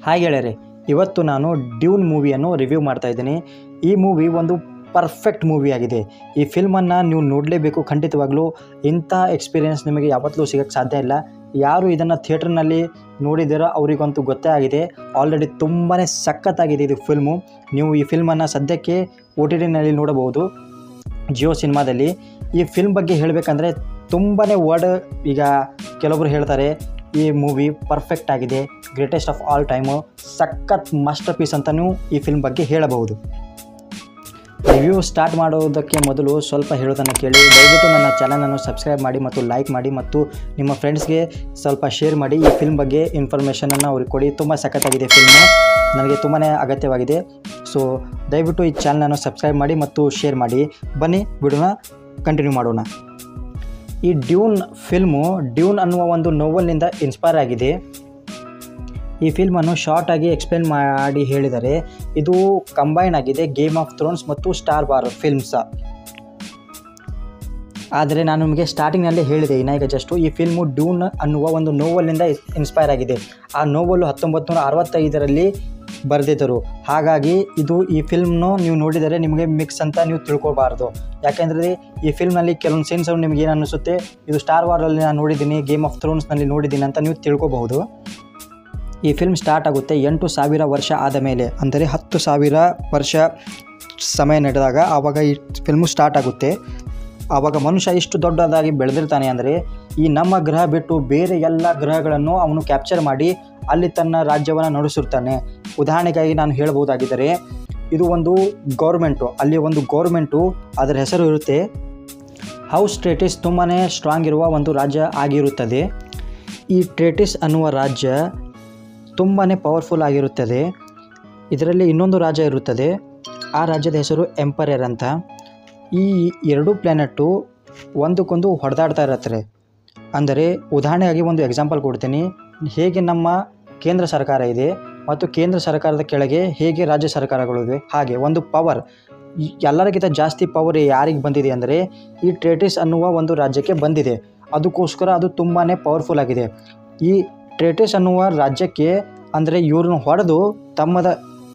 ಹಾಗೆ ಗೆಳೆಯರೆ, ಇವತ್ತು ನಾನು ಡ್ಯೂನ್ ಮೂವಿಯನ್ನು ರಿವ್ಯೂ ಮಾಡ್ತಾ ಇದ್ದೀನಿ. ಈ ಮೂವಿ ಒಂದು ಪರ್ಫೆಕ್ಟ್ ಮೂವಿ ಆಗಿದೆ. ಈ ಫಿಲ್ಮನ್ನು ನೀವು ನೋಡಲೇಬೇಕು. ಖಂಡಿತವಾಗ್ಲೂ ಇಂಥ ಎಕ್ಸ್ಪೀರಿಯೆನ್ಸ್ ನಿಮಗೆ ಯಾವತ್ತೂ ಸಿಗೋಕ್ಕೆ ಸಾಧ್ಯ ಇಲ್ಲ. ಯಾರು ಇದನ್ನು ಥಿಯೇಟ್ರ್ನಲ್ಲಿ ನೋಡಿದ್ದೀರೋ ಅವರಿಗಂತೂ ಗೊತ್ತೇ ಆಗಿದೆ. ಆಲ್ರೆಡಿ ತುಂಬಾ ಸಖತ್ತಾಗಿದೆ ಇದು ಫಿಲ್ಮು. ನೀವು ಈ ಫಿಲ್ಮನ್ನು ಸದ್ಯಕ್ಕೆ OTTನಲ್ಲಿ ನೋಡಬಹುದು, ಜಿಯೋ ಸಿನಿಮಾದಲ್ಲಿ. ಈ ಫಿಲ್ಮ್ ಬಗ್ಗೆ ಹೇಳಬೇಕಂದ್ರೆ ತುಂಬಾ ವರ್ಡ್, ಈಗ ಕೆಲವೊಬ್ರು ಹೇಳ್ತಾರೆ ಈ ಮೂವಿ ಪರ್ಫೆಕ್ಟ್ ಆಗಿದೆ, ಗ್ರೇಟೆಸ್ಟ್ ಆಫ್ ಆಲ್ ಟೈಮು, ಸಖತ್ ಮಾಸ್ಟರ್ ಪೀಸ್ ಅಂತಲೂ ಈ ಫಿಲ್ಮ್ ಬಗ್ಗೆ ಹೇಳಬಹುದು. ರಿವ್ಯೂ ಸ್ಟಾರ್ಟ್ ಮಾಡೋದಕ್ಕೆ ಮೊದಲು ಸ್ವಲ್ಪ ಹೇಳೋದನ್ನು ಕೇಳಿ. ದಯವಿಟ್ಟು ನನ್ನ ಚಾನಲನ್ನು ಸಬ್ಸ್ಕ್ರೈಬ್ ಮಾಡಿ ಮತ್ತು ಲೈಕ್ ಮಾಡಿ ಮತ್ತು ನಿಮ್ಮ ಫ್ರೆಂಡ್ಸ್ಗೆ ಸ್ವಲ್ಪ ಶೇರ್ ಮಾಡಿ. ಈ ಫಿಲ್ಮ್ ಬಗ್ಗೆ ಇನ್ಫಾರ್ಮೇಷನನ್ನು ಅವ್ರಿಗೆ ಕೊಡಿ. ತುಂಬ ಸಖತ್ತಾಗಿದೆ ಫಿಲ್ಮು, ನನಗೆ ತುಂಬಾ ಅಗತ್ಯವಾಗಿದೆ. ಸೊ ದಯವಿಟ್ಟು ಈ ಚಾನಲನ್ನು ಸಬ್ಸ್ಕ್ರೈಬ್ ಮಾಡಿ ಮತ್ತು ಶೇರ್ ಮಾಡಿ. ಬನ್ನಿ ವಿಡಿಯೋನ ಕಂಟಿನ್ಯೂ ಮಾಡೋಣ. ಈ ಡ್ಯೂನ್ ಅನ್ನುವ ಒಂದು ನೋವೆಲ್ನಿಂದ ಇನ್ಸ್ಪೈರ್ ಆಗಿದೆ. ಈ ಫಿಲ್ಮನ್ನು ಶಾರ್ಟ್ ಆಗಿ ಎಕ್ಸ್ಪ್ಲೇನ್ ಮಾಡಿ ಹೇಳಿದರೆ, ಇದು ಕಂಬೈನ್ ಆಗಿದೆ ಗೇಮ್ ಆಫ್ ಥ್ರೋನ್ಸ್ ಮತ್ತು ಸ್ಟಾರ್ ವಾರ್ ಫಿಲ್ಮ್ಸ್. ಆದರೆ ನಾನು ನಿಮಗೆ ಸ್ಟಾರ್ಟಿಂಗ್ನಲ್ಲೇ ಹೇಳಿದೆ ಈಗ ಜಸ್ಟು, ಈ ಫಿಲ್ಮು ಡ್ಯೂನ್ ಅನ್ನುವ ಒಂದು ನೋವೆಲ್ನಿಂದ ಇನ್ಸ್ಪೈರ್ ಆಗಿದೆ. ಆ ನೋವೆಲ್ಲು 1965ರಲ್ಲಿ ಬರೆದಿದ್ದರು. ಹಾಗಾಗಿ ಈ ಫಿಲ್ಮ್ನು ನೀವು ನೋಡಿದರೆ ನಿಮಗೆ ಮಿಕ್ಸ್ ಅಂತ ನೀವು ತಿಳ್ಕೊಬಾರ್ದು. ಯಾಕೆಂದರೆ ಈ ಫಿಲ್ಮ್ನಲ್ಲಿ ಕೆಲವೊಂದು ಸೀನ್ಸ್ ನಿಮಗೆ ಏನು ಅನ್ನಿಸುತ್ತೆ, ಇದು ಸ್ಟಾರ್ ವಾರಲ್ಲಿ ನಾನು ನೋಡಿದ್ದೀನಿ, ಗೇಮ್ ಆಫ್ ಥ್ರೋನ್ಸ್ನಲ್ಲಿ ನೋಡಿದ್ದೀನಿ ಅಂತ ನೀವು ತಿಳ್ಕೊಬಹುದು. ಈ ಫಿಲ್ಮ್ ಸ್ಟಾರ್ಟ್ ಆಗುತ್ತೆ 8,000 ವರ್ಷ ಆದ ಮೇಲೆ, ಅಂದರೆ 10,000 ವರ್ಷ ಸಮಯ ನಡೆದಾಗ ಆವಾಗ ಈ ಫಿಲ್ಮು ಸ್ಟಾರ್ಟ್ ಆಗುತ್ತೆ. ಆವಾಗ ಮನುಷ್ಯ ಇಷ್ಟು ದೊಡ್ಡದಾಗಿ ಬೆಳೆದಿರ್ತಾನೆ ಅಂದರೆ, ಈ ನಮ್ಮ ಗ್ರಹ ಬಿಟ್ಟು ಬೇರೆ ಎಲ್ಲ ಗ್ರಹಗಳನ್ನು ಅವನು ಕ್ಯಾಪ್ಚರ್ ಮಾಡಿ ಅಲ್ಲಿ ತನ್ನ ರಾಜ್ಯವನ್ನು ನಡೆಸಿರ್ತಾನೆ. ಉದಾಹರಣೆಗಾಗಿ ನಾನು ಹೇಳ್ಬೋದಾಗಿದ್ದರೆ, ಇದು ಒಂದು ಗೌರ್ಮೆಂಟು, ಅಲ್ಲಿ ಒಂದು ಗೌರ್ಮೆಂಟು, ಅದರ ಹೆಸರು ಇರುತ್ತೆ ಹೌಸ್ ಟ್ರೇಟಿಸ್. ತುಂಬಾ ಸ್ಟ್ರಾಂಗ್ ಇರುವ ಒಂದು ರಾಜ್ಯ ಆಗಿರುತ್ತದೆ. ಈ ಟ್ರೇಟಿಸ್ ಅನ್ನುವ ರಾಜ್ಯ ತುಂಬಾ ಪವರ್ಫುಲ್ ಆಗಿರುತ್ತದೆ. ಇದರಲ್ಲಿ ಇನ್ನೊಂದು ರಾಜ್ಯ ಇರುತ್ತದೆ, ಆ ರಾಜ್ಯದ ಹೆಸರು ಎಂಪರರ್ ಅಂತ. ಈ ಎರಡೂ ಪ್ಲ್ಯಾನೆಟ್ಟು ಒಂದಕ್ಕೊಂದು ಹೊಡೆದಾಡ್ತಾ ಇರತ್ತೆ. ಅಂದರೆ ಉದಾಹರಣೆಯಾಗಿ ಒಂದು ಎಕ್ಸಾಂಪಲ್ ಕೊಡ್ತೀನಿ. ಹೇಗೆ ನಮ್ಮ ಕೇಂದ್ರ ಸರ್ಕಾರ ಇದೆ ಮತ್ತು ಕೇಂದ್ರ ಸರ್ಕಾರದ ಕೆಳಗೆ ಹೇಗೆ ರಾಜ್ಯ ಸರ್ಕಾರಗಳಿವೆ, ಹಾಗೆ ಒಂದು ಪವರ್, ಎಲ್ಲರಿಗಿಂತ ಜಾಸ್ತಿ ಪವರ್ ಯಾರಿಗೆ ಬಂದಿದೆ ಅಂದರೆ ಈ ಟ್ರೇಟಿಸ್ ಅನ್ನುವ ಒಂದು ರಾಜ್ಯಕ್ಕೆ ಬಂದಿದೆ. ಅದಕ್ಕೋಸ್ಕರ ಅದು ತುಂಬಾ ಪವರ್ಫುಲ್ ಆಗಿದೆ. ಈ ಟ್ರೇಟಿಸ್ ಅನ್ನುವ ರಾಜ್ಯಕ್ಕೆ ಅಂದರೆ ಇವ್ರನ್ನ ಹೊಡೆದು ತಮ್ಮದ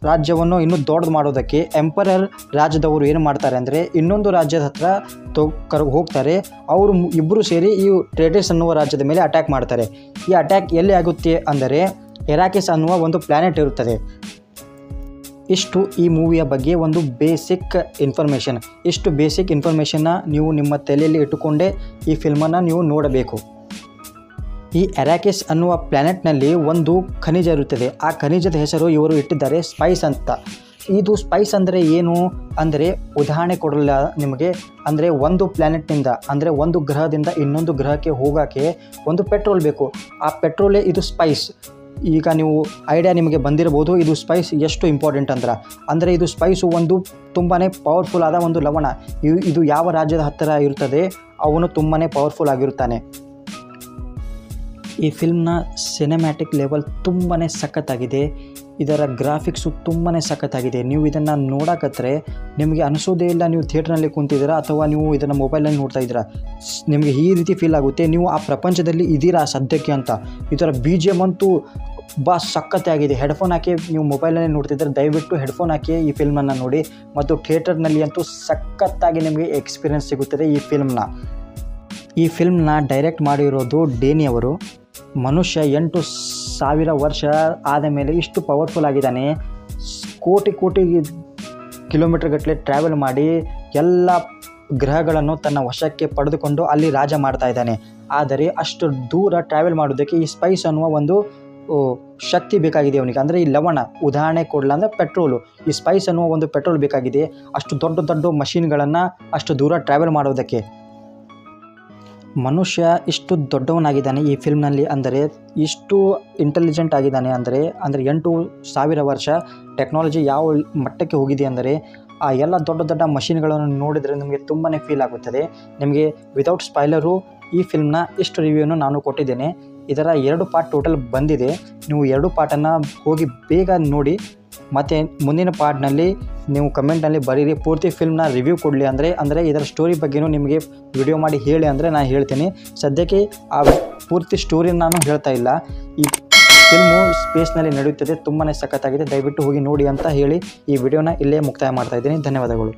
ರಾಜ್ಯವನ್ನು ಇನ್ನೂ ದೊಡ್ಡದು ಮಾಡೋದಕ್ಕೆ ಎಂಪರರ್ ರಾಜ್ಯದವರು ಏನು ಮಾಡ್ತಾರೆ ಅಂದರೆ, ಇನ್ನೊಂದು ರಾಜ್ಯದ ಹತ್ರ ಹೋಗ್ತಾರೆ. ಅವರು ಇಬ್ಬರು ಸೇರಿ ಈ ಟ್ರೇಟಿಸ್ ಅನ್ನುವ ರಾಜ್ಯದ ಮೇಲೆ ಅಟ್ಯಾಕ್ ಮಾಡ್ತಾರೆ. ಈ ಅಟ್ಯಾಕ್ ಎಲ್ಲಿ ಆಗುತ್ತೆ ಅಂದರೆ ಎರಾಕಿಸ್ ಅನ್ನುವ ಒಂದು ಪ್ಲ್ಯಾನೆಟ್ ಇರುತ್ತದೆ. ಇಷ್ಟು ಈ ಮೂವಿಯ ಬಗ್ಗೆ ಒಂದು ಬೇಸಿಕ್ ಇನ್ಫಾರ್ಮೇಷನ್. ಇಷ್ಟು ಬೇಸಿಕ್ ಇನ್ಫಾರ್ಮೇಷನ್ನ ನೀವು ನಿಮ್ಮ ತಲೆಯಲ್ಲಿ ಇಟ್ಟುಕೊಂಡೇ ಈ ಫಿಲ್ಮನ್ನು ನೀವು ನೋಡಬೇಕು. ಈ ಎರಾಕಿಸ್ ಅನ್ನುವ ಪ್ಲ್ಯಾನೆಟ್ನಲ್ಲಿ ಒಂದು ಖನಿಜ ಇರುತ್ತದೆ. ಆ ಖನಿಜದ ಹೆಸರು ಇವರು ಇಟ್ಟಿದ್ದಾರೆ ಸ್ಪೈಸ್ ಅಂತ. ಇದು ಸ್ಪೈಸ್ ಅಂದರೆ ಏನು ಅಂದರೆ, ಉದಾಹರಣೆ ಕೊಡಲ್ಲ ನಿಮಗೆ, ಅಂದರೆ ಒಂದು ಪ್ಲ್ಯಾನೆಟ್ನಿಂದ, ಅಂದರೆ ಒಂದು ಗ್ರಹದಿಂದ ಇನ್ನೊಂದು ಗ್ರಹಕ್ಕೆ ಹೋಗೋಕ್ಕೆ ಒಂದು ಪೆಟ್ರೋಲ್ ಬೇಕು. ಆ ಪೆಟ್ರೋಲೇ ಇದು ಸ್ಪೈಸ್. ಈಗ ನೀವು ಐಡಿಯಾ ನಿಮಗೆ ಬಂದಿರಬಹುದು, ಇದು ಸ್ಪೈಸ್ ಎಷ್ಟು ಇಂಪಾರ್ಟೆಂಟ್ ಅಂದರೆ ಇದು ಸ್ಪೈಸು ಒಂದು ತುಂಬಾ ಪವರ್ಫುಲ್ ಆದ ಒಂದು ಲವಣ. ಇದು ಯಾವ ರಾಜ್ಯದ ಹತ್ತಿರ ಇರುತ್ತದೆ ಅವನು ತುಂಬಾ ಪವರ್ಫುಲ್ ಆಗಿರುತ್ತಾನೆ. ಈ ಫಿಲ್ಮ್ನ ಸಿನೆಮ್ಯಾಟಿಕ್ ಲೆವೆಲ್ ತುಂಬಾ ಸಖತ್ತಾಗಿದೆ. ಇದರ ಗ್ರಾಫಿಕ್ಸು ತುಂಬಾ ಸಖತ್ತಾಗಿದೆ. ನೀವು ಇದನ್ನು ನೋಡಕತ್ತರೆ ನಿಮಗೆ ಅನಿಸೋದೇ ಇಲ್ಲ ನೀವು ಥಿಯೇಟ್ರ್ನಲ್ಲಿ ಕುಂತಿದ್ದೀರಾ ಅಥವಾ ನೀವು ಇದನ್ನು ಮೊಬೈಲಲ್ಲಿ ನೋಡ್ತಾ ಇದ್ದೀರಾ. ನಿಮಗೆ ಈ ರೀತಿ ಫೀಲ್ ಆಗುತ್ತೆ, ನೀವು ಆ ಪ್ರಪಂಚದಲ್ಲಿ ಇದ್ದೀರಾ ಸದ್ಯಕ್ಕೆ ಅಂತ. ಇದರ BGM ಅಂತೂ ಸಖತ್ತಾಗಿದೆ. ಹೆಡ್ಫೋನ್ ಹಾಕಿ ನೀವು ಮೊಬೈಲಲ್ಲಿ ನೋಡ್ತಿದ್ದರೆ ದಯವಿಟ್ಟು ಹೆಡ್ಫೋನ್ ಹಾಕಿ ಈ ಫಿಲ್ಮನ್ನು ನೋಡಿ. ಮತ್ತು ಥಿಯೇಟರ್ನಲ್ಲಿ ಅಂತೂ ಸಖತ್ತಾಗಿ ನಿಮಗೆ ಎಕ್ಸ್ಪೀರಿಯೆನ್ಸ್ ಸಿಗುತ್ತದೆ ಈ ಫಿಲ್ಮ್ನ ಡೈರೆಕ್ಟ್ ಮಾಡಿರೋದು ಡೇನಿ ಅವರು. ಮನುಷ್ಯ 8,000 ವರ್ಷ ಆದ ಮೇಲೆ ಇಷ್ಟು ಪವರ್ಫುಲ್ ಆಗಿದ್ದಾನೆ. ಕೋಟಿ ಕಿಲೋಮೀಟರ್ ಗಟ್ಟಲೆ ಟ್ರಾವೆಲ್ ಮಾಡಿ ಎಲ್ಲ ಗ್ರಹಗಳನ್ನು ತನ್ನ ವಶಕ್ಕೆ ಪಡೆದುಕೊಂಡು ಅಲ್ಲಿ ರಾಜ ಮಾಡ್ತಾ ಇದ್ದಾನೆ. ಆದರೆ ಅಷ್ಟು ದೂರ ಟ್ರಾವೆಲ್ ಮಾಡೋದಕ್ಕೆ ಈ ಸ್ಪೈಸ್ ಅನ್ನುವ ಒಂದು ಶಕ್ತಿ ಬೇಕಾಗಿದೆ ಅವನಿಗೆ. ಅಂದರೆ ಈ ಲವಣ, ಉದಾಹರಣೆ ಕೊಡಲ್ಲ ಅಂದರೆ ಪೆಟ್ರೋಲು. ಈ ಸ್ಪೈಸ್ ಅನ್ನುವ ಒಂದು ಪೆಟ್ರೋಲ್ ಬೇಕಾಗಿದೆ ಅಷ್ಟು ದೊಡ್ಡ ಮಷೀನ್ಗಳನ್ನು ಅಷ್ಟು ದೂರ ಟ್ರಾವೆಲ್ ಮಾಡೋದಕ್ಕೆ. ಮನುಷ್ಯ ಇಷ್ಟು ದೊಡ್ಡವನಾಗಿದ್ದಾನೆ ಈ ಫಿಲ್ಮ್ನಲ್ಲಿ, ಅಂದರೆ ಇಷ್ಟು ಇಂಟೆಲಿಜೆಂಟ್ ಆಗಿದ್ದಾನೆ ಅಂದರೆ 8,000 ವರ್ಷ ಟೆಕ್ನಾಲಜಿ ಯಾವ ಮಟ್ಟಕ್ಕೆ ಹೋಗಿದೆ ಅಂದರೆ, ಆ ಎಲ್ಲ ದೊಡ್ಡ ಮಷೀನ್ಗಳನ್ನು ನೋಡಿದರೆ ನಿಮಗೆ ತುಂಬಾ ಫೀಲ್ ಆಗುತ್ತದೆ. ನಿಮಗೆ ವಿತೌಟ್ ಸ್ಪಾಯ್ಲರು ಈ ಫಿಲ್ಮ್ನ ಇಷ್ಟು ರಿವ್ಯೂವನ್ನು ನಾನು ಕೊಟ್ಟಿದ್ದೇನೆ. ಇದರ 2 ಪಾರ್ಟ್ ಟೋಟಲ್ ಬಂದಿದೆ. ನೀವು 2 ಪಾರ್ಟನ್ನು ಹೋಗಿ ಬೇಗ ನೋಡಿ. ಮತ್ತು ಮುಂದಿನ ಪಾರ್ಟ್ನಲ್ಲಿ ನೀವು ಕಮೆಂಟ್ನಲ್ಲಿ ಬರೀರಿ, ಪೂರ್ತಿ ಫಿಲ್ಮ್ನ ರಿವ್ಯೂ ಕೊಡಲಿ ಅಂದರೆ ಇದರ ಸ್ಟೋರಿ ಬಗ್ಗೆಯೂ ನಿಮಗೆ ವಿಡಿಯೋ ಮಾಡಿ ಹೇಳಿ ಅಂದರೆ ನಾನು ಹೇಳ್ತೀನಿ. ಸದ್ಯಕ್ಕೆ ಆ ಪೂರ್ತಿ ಸ್ಟೋರಿನ ನಾನು ಹೇಳ್ತಾ ಇಲ್ಲ. ಈ ಫಿಲ್ಮು ಸ್ಪೇಸ್ನಲ್ಲಿ ನಡೆಯುತ್ತದೆ, ತುಂಬಾ ಸಖತ್ತಾಗಿದೆ. ದಯವಿಟ್ಟು ಹೋಗಿ ನೋಡಿ ಅಂತ ಹೇಳಿ ಈ ವಿಡಿಯೋನ ಇಲ್ಲೇ ಮುಕ್ತಾಯ ಮಾಡ್ತಾ ಇದ್ದೀನಿ. ಧನ್ಯವಾದಗಳು.